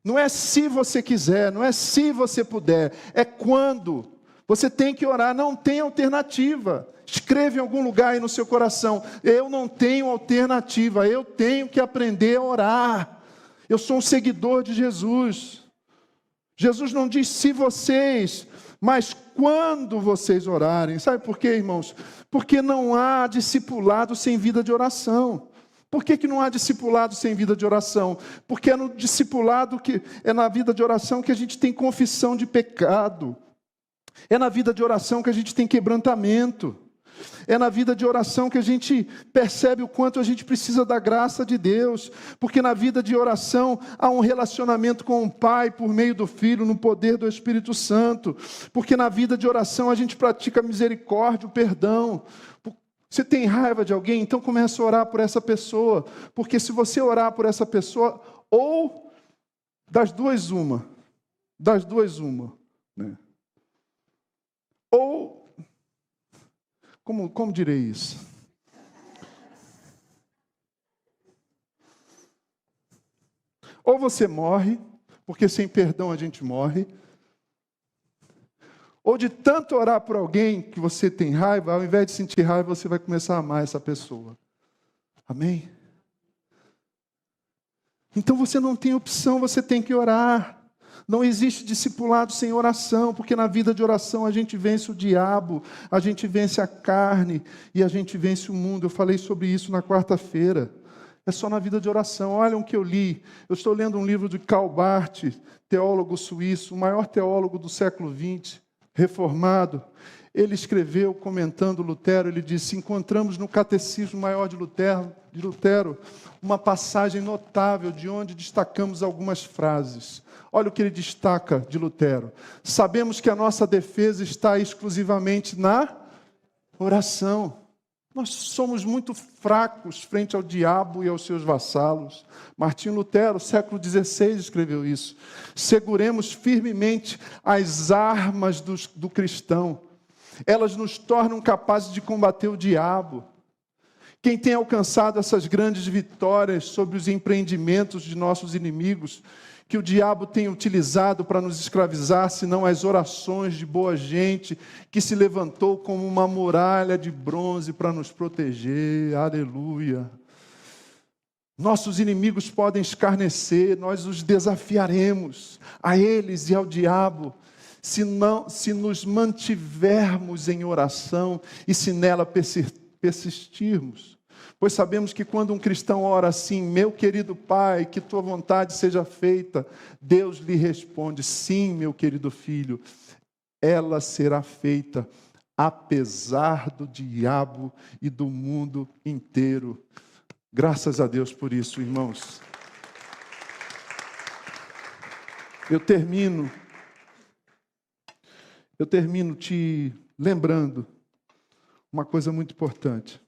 Não é se você quiser, não é se você puder, é quando. Você tem que orar, não tem alternativa. Escreve em algum lugar aí no seu coração: eu não tenho alternativa, eu tenho que aprender a orar. Eu sou um seguidor de Jesus. Jesus não diz se vocês, mas quando vocês orarem. Sabe por quê, irmãos? Porque não há discipulado sem vida de oração. Por que não há discipulado sem vida de oração? Porque é no discipulado, é na vida de oração que a gente tem confissão de pecado. É na vida de oração que a gente tem quebrantamento. É na vida de oração que a gente percebe o quanto a gente precisa da graça de Deus, porque na vida de oração há um relacionamento com o Pai por meio do Filho, no poder do Espírito Santo, porque na vida de oração a gente pratica a misericórdia, o perdão. Você tem raiva de alguém? Então comece a orar por essa pessoa, porque se você orar por essa pessoa, ou das duas uma, né? Ou, como direi isso? Ou você morre, porque sem perdão a gente morre, ou de tanto orar por alguém que você tem raiva, ao invés de sentir raiva, você vai começar a amar essa pessoa. Amém? Então você não tem opção, você tem que orar. Não existe discipulado sem oração, porque na vida de oração a gente vence o diabo, a gente vence a carne e a gente vence o mundo. Eu falei sobre isso na quarta-feira. É só na vida de oração. Olha o que eu li. Eu estou lendo um livro de Karl Barth, teólogo suíço, o maior teólogo do século XX, reformado. Ele escreveu, comentando Lutero, ele disse: encontramos no Catecismo Maior de Lutero uma passagem notável de onde destacamos algumas frases. Olha o que ele destaca de Lutero. Sabemos que a nossa defesa está exclusivamente na oração. Nós somos muito fracos frente ao diabo e aos seus vassalos. Martinho Lutero, século XVI, escreveu isso. Seguremos firmemente as armas do cristão. Elas nos tornam capazes de combater o diabo. Quem tem alcançado essas grandes vitórias sobre os empreendimentos de nossos inimigos, que o diabo tem utilizado para nos escravizar, senão as orações de boa gente, que se levantou como uma muralha de bronze para nos proteger. Aleluia. Nossos inimigos podem escarnecer, nós os desafiaremos, a eles e ao diabo, se nos mantivermos em oração e se nela persistirmos. Pois sabemos que quando um cristão ora assim: meu querido Pai, que tua vontade seja feita, Deus lhe responde: sim, meu querido filho, ela será feita, apesar do diabo e do mundo inteiro. Graças a Deus por isso, irmãos. Eu termino te lembrando uma coisa muito importante.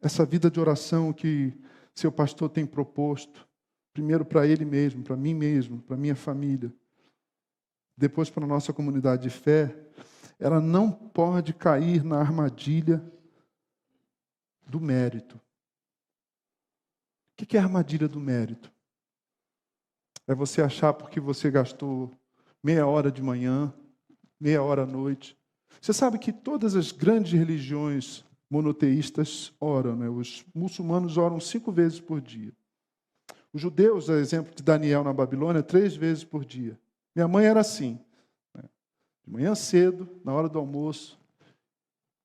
Essa vida de oração que seu pastor tem proposto, primeiro para ele mesmo, para mim mesmo, para minha família, depois para a nossa comunidade de fé, ela não pode cair na armadilha do mérito. O que é a armadilha do mérito? É você achar porque você gastou meia hora de manhã, meia hora à noite. Você sabe que todas as grandes religiões monoteístas oram, né? Os muçulmanos oram 5 vezes por dia. Os judeus, a exemplo de Daniel na Babilônia, 3 vezes por dia. Minha mãe era assim, né? De manhã cedo, na hora do almoço,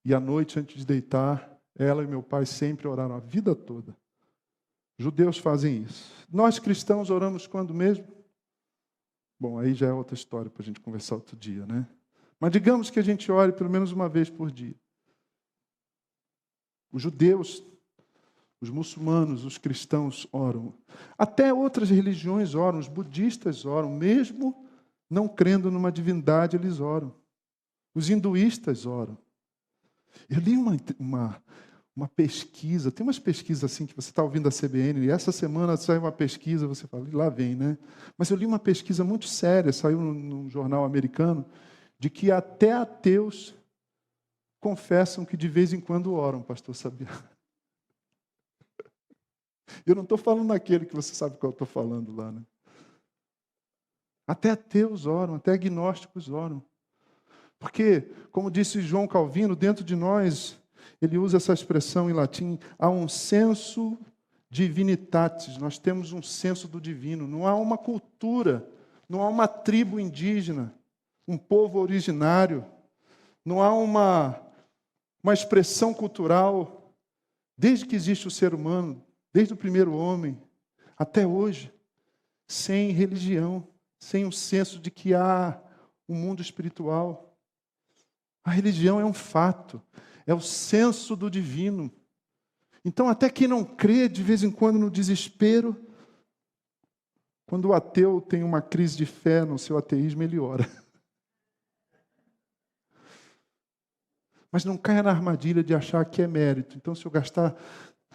e à noite, antes de deitar, ela e meu pai sempre oraram a vida toda. Judeus fazem isso. Nós cristãos oramos quando mesmo? Bom, aí já é outra história para a gente conversar outro dia, né? Mas digamos que a gente ore pelo menos uma vez por dia. Os judeus, os muçulmanos, os cristãos oram. Até outras religiões oram, os budistas oram, mesmo não crendo numa divindade, eles oram. Os hinduístas oram. Eu li uma pesquisa, tem umas pesquisas assim que você está ouvindo a CBN, e essa semana sai uma pesquisa, você fala, lá vem, né? Mas eu li uma pesquisa muito séria, saiu num jornal americano, de que até ateus confessam que de vez em quando oram, pastor Sabia. Eu não estou falando daquele que você sabe qual eu estou falando lá, né? Até ateus oram, até agnósticos oram. Porque, como disse João Calvino, dentro de nós, ele usa essa expressão em latim, há um senso divinitatis, nós temos um senso do divino. Não há uma cultura, não há uma tribo indígena, um povo originário, não há uma expressão cultural, desde que existe o ser humano, desde o primeiro homem, até hoje, sem religião, sem um senso de que há um mundo espiritual. A religião é um fato, é o senso do divino. Então, até quem não crê, de vez em quando, no desespero, quando o ateu tem uma crise de fé no seu ateísmo, ele ora. Mas não caia na armadilha de achar que é mérito. Então, se eu gastar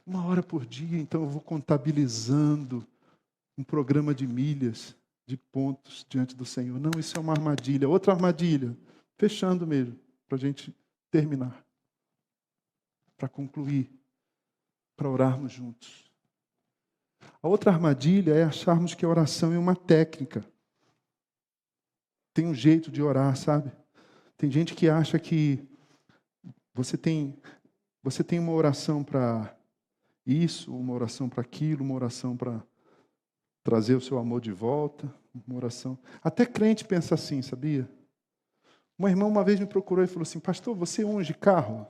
1 hora por dia, então eu vou contabilizando um programa de milhas, de pontos diante do Senhor. Não, isso é uma armadilha. Outra armadilha, fechando mesmo, para a gente terminar. Para concluir, para orarmos juntos. A outra armadilha é acharmos que a oração é uma técnica. Tem um jeito de orar, sabe? Tem gente que acha que você tem uma oração para isso, uma oração para aquilo, uma oração para trazer o seu amor de volta, uma oração. Até crente pensa assim, sabia? Uma irmã uma vez me procurou e falou assim: pastor, você unge carro?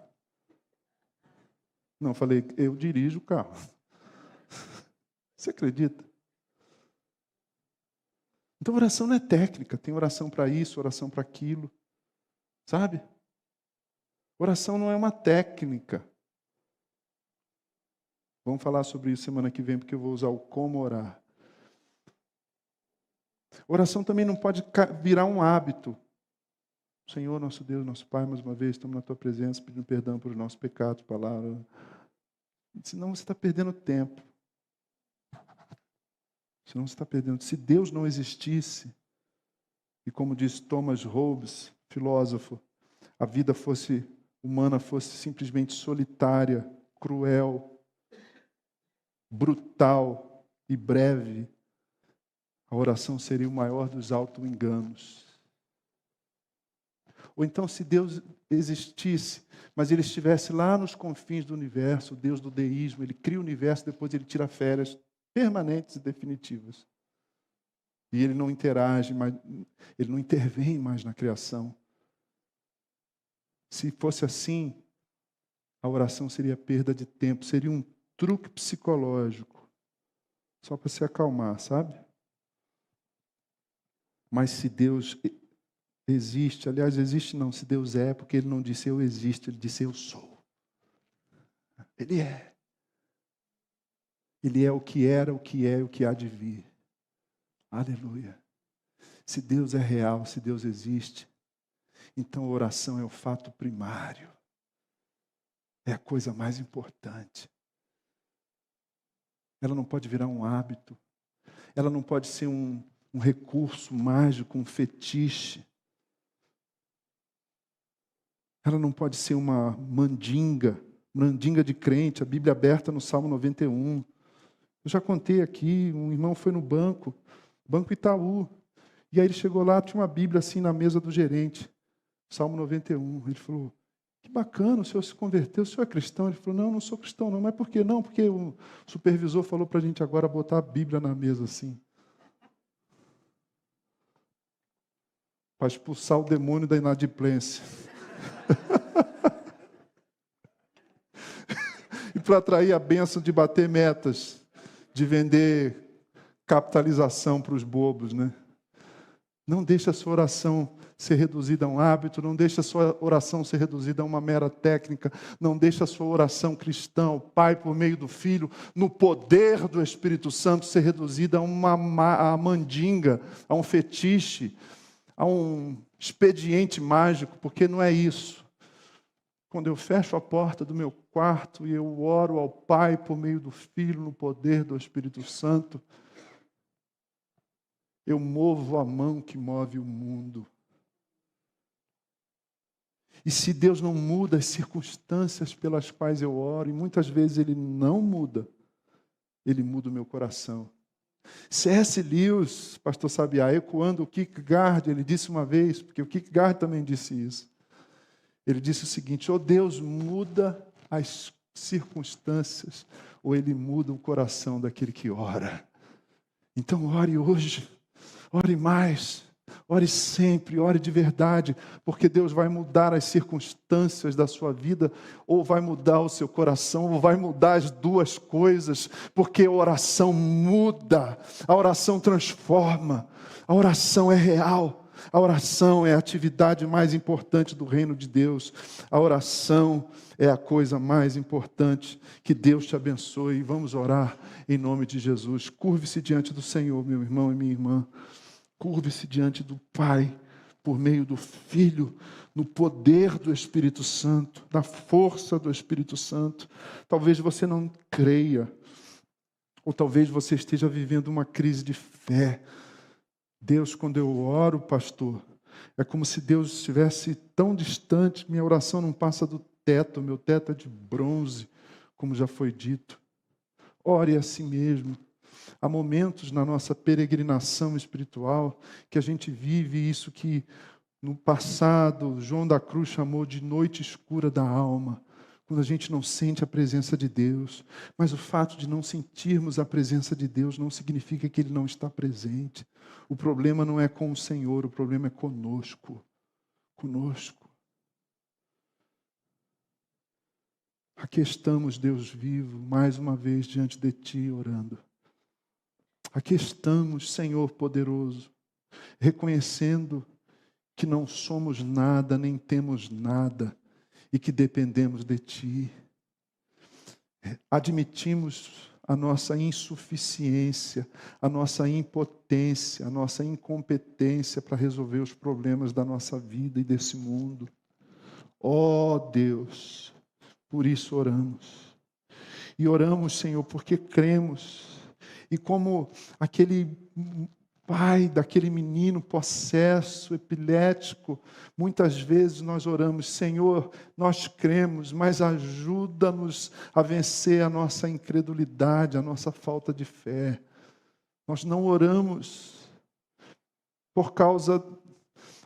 Não, eu falei, eu dirijo o carro. Você acredita? Então oração não é técnica, tem oração para isso, oração para aquilo, sabe? Oração não é uma técnica. Vamos falar sobre isso semana que vem, porque eu vou usar o como orar. Oração também não pode virar um hábito. Senhor, nosso Deus, nosso Pai, mais uma vez, estamos na Tua presença, pedindo perdão pelos nossos pecados, palavras. Senão você está perdendo tempo. Senão você está perdendo. Se Deus não existisse, e como diz Thomas Hobbes, filósofo, a vida humana fosse simplesmente solitária, cruel, brutal e breve, a oração seria o maior dos auto-enganos. Ou então, se Deus existisse, mas Ele estivesse lá nos confins do universo, o Deus do deísmo, Ele cria o universo, depois Ele tira férias permanentes e definitivas. E Ele não interage mais, Ele não intervém mais na criação. Se fosse assim, a oração seria perda de tempo, seria um truque psicológico, só para se acalmar, sabe? Mas se Deus existe, aliás, existe não, se Deus é, porque Ele não disse eu existo, Ele disse eu sou. Ele é. Ele é o que era, o que é e o que há de vir. Aleluia. Se Deus é real, se Deus existe, então a oração é o fato primário. É a coisa mais importante. Ela não pode virar um hábito. Ela não pode ser um recurso mágico, um fetiche. Ela não pode ser uma mandinga de crente. A Bíblia aberta no Salmo 91. Eu já contei aqui, um irmão foi no Banco Itaú, e aí ele chegou lá, tinha uma Bíblia assim na mesa do gerente, Salmo 91. Ele falou, que bacana, o senhor se converteu, o senhor é cristão? Ele falou, não sou cristão não. Mas por que não? Porque o supervisor falou para a gente agora botar a Bíblia na mesa assim. Para expulsar o demônio da inadimplência. E para atrair a bênção de bater metas, de vender capitalização para os bobos, né? Não deixe a sua oração ser reduzida a um hábito, não deixe a sua oração ser reduzida a uma mera técnica, não deixe a sua oração cristã, o Pai por meio do Filho, no poder do Espírito Santo, ser reduzida a uma mandinga, a um fetiche, a um expediente mágico, porque não é isso. Quando eu fecho a porta do meu quarto e eu oro ao Pai por meio do Filho, no poder do Espírito Santo, eu movo a mão que move o mundo. E se Deus não muda as circunstâncias pelas quais eu oro, e muitas vezes Ele não muda, Ele muda o meu coração. C.S. Lewis, pastor Sabiá, ecoando o Kierkegaard, ele disse uma vez, porque o Kierkegaard também disse isso. Ele disse o seguinte, ou Deus muda as circunstâncias, ou Ele muda o coração daquele que ora. Então ore hoje, ore mais, ore sempre, ore de verdade, porque Deus vai mudar as circunstâncias da sua vida, ou vai mudar o seu coração, ou vai mudar as duas coisas, porque a oração muda, a oração transforma, a oração é real. A oração é a atividade mais importante do reino de Deus. A oração é a coisa mais importante. Que Deus te abençoe. Vamos orar em nome de Jesus. Curve-se diante do Senhor, meu irmão e minha irmã. Curve-se diante do Pai, por meio do Filho, no poder do Espírito Santo, na força do Espírito Santo. Talvez você não creia, ou talvez você esteja vivendo uma crise de fé. Deus, quando eu oro, pastor, é como se Deus estivesse tão distante, minha oração não passa do teto, meu teto é de bronze, como já foi dito. Ore a si mesmo. Há momentos na nossa peregrinação espiritual que a gente vive isso que no passado João da Cruz chamou de noite escura da alma, quando a gente não sente a presença de Deus. Mas o fato de não sentirmos a presença de Deus não significa que Ele não está presente. O problema não é com o Senhor, o problema é conosco. Conosco. Aqui estamos, Deus vivo, mais uma vez diante de Ti orando. Aqui estamos, Senhor poderoso, reconhecendo que não somos nada, nem temos nada, e que dependemos de Ti. Admitimos a nossa insuficiência, a nossa impotência, a nossa incompetência para resolver os problemas da nossa vida e desse mundo. Ó Deus, por isso oramos. E oramos, Senhor, porque cremos. E como aquele pai daquele menino possesso, epilético, muitas vezes nós oramos: Senhor, nós cremos, mas ajuda-nos a vencer a nossa incredulidade, a nossa falta de fé. Nós não oramos por causa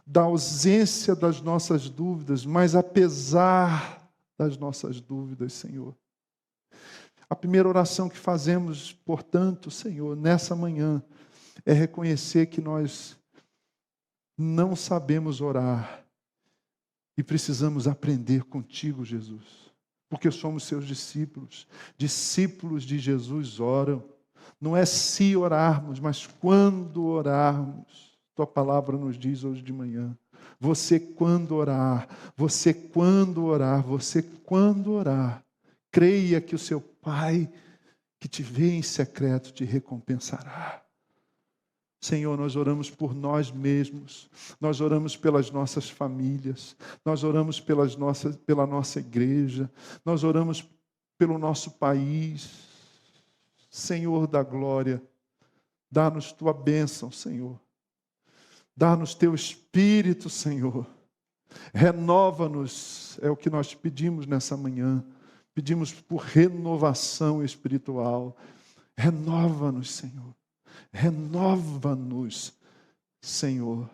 da ausência das nossas dúvidas, mas apesar das nossas dúvidas, Senhor. A primeira oração que fazemos, portanto, Senhor, nessa manhã, é reconhecer que nós não sabemos orar e precisamos aprender contigo, Jesus, porque somos seus discípulos. Discípulos de Jesus oram. Não é se orarmos, mas quando orarmos. Tua palavra nos diz hoje de manhã. Você quando orar, você quando orar, você quando orar, creia que o seu Pai que te vê em secreto te recompensará. Senhor, nós oramos por nós mesmos, nós oramos pelas nossas famílias, nós oramos pela nossa igreja, nós oramos pelo nosso país. Senhor da glória, dá-nos tua bênção, Senhor. Dá-nos teu Espírito, Senhor. Renova-nos, é o que nós pedimos nessa manhã. Pedimos por renovação espiritual. Renova-nos, Senhor. Renova-nos, Senhor.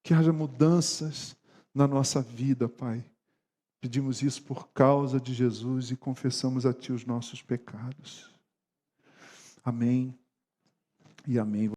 Que haja mudanças na nossa vida, Pai. Pedimos isso por causa de Jesus e confessamos a Ti os nossos pecados. Amém e amém.